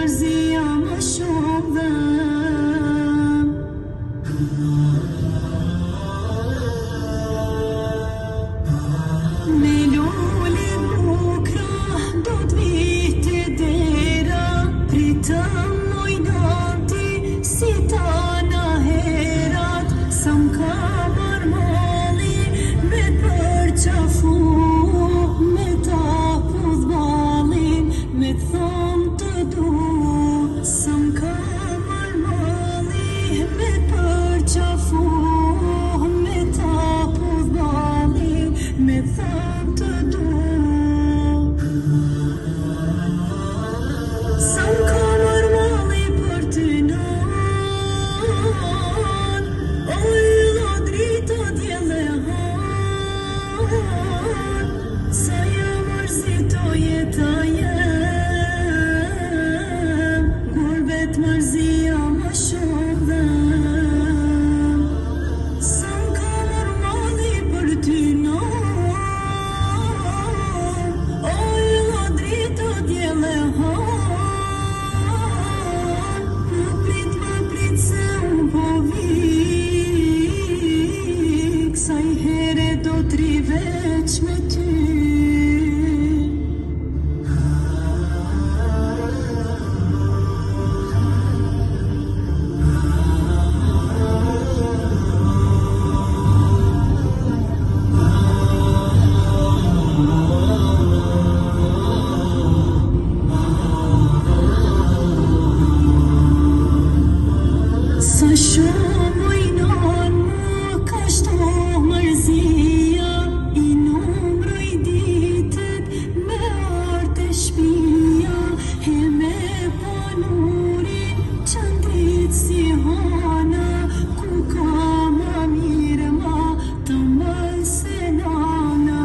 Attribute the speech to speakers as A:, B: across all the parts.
A: mërzia më shumë me lule bukra do t'viti dera pritëm mojnati si tana herat sa m'ka marmali me përqafu me tapu dhbalin me thom të du sa m'ka marmali me përqafu me tapu dhbalin me thom të du sa m'ka marmali për ty non o ylla drita djele han sa jam mërzito jeta jem gurbet mërzia më shumë sa m'ka marmali për ty non o ylla drita djele han më prit se unë po vik sa i here do t'ri veç me ty sa shumë mojnon më ka shto mërzia i numroj ditet me arte shpia e me panurin qëndrit si hana ku ka ma mirë ma të mbaj se nana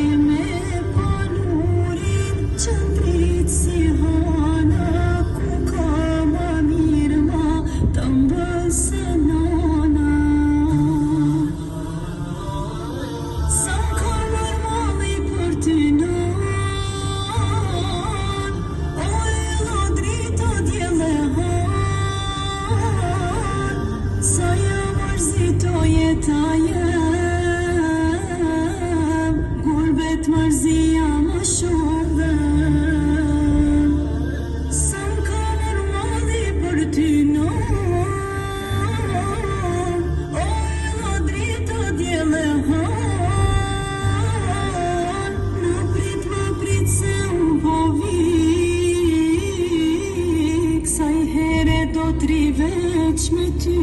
A: e me panurin qëndrit si hana ku ka ma mirë ma të mbaj se nana sa m'ka marmali për ty non o ylla drita djele han sa jam mërzito jeta jem gurbet mërzia më shumë sa m'ka marmali për ty non o ylla drita djele han më prit se unë po vik sa i here do t'ri veç me ty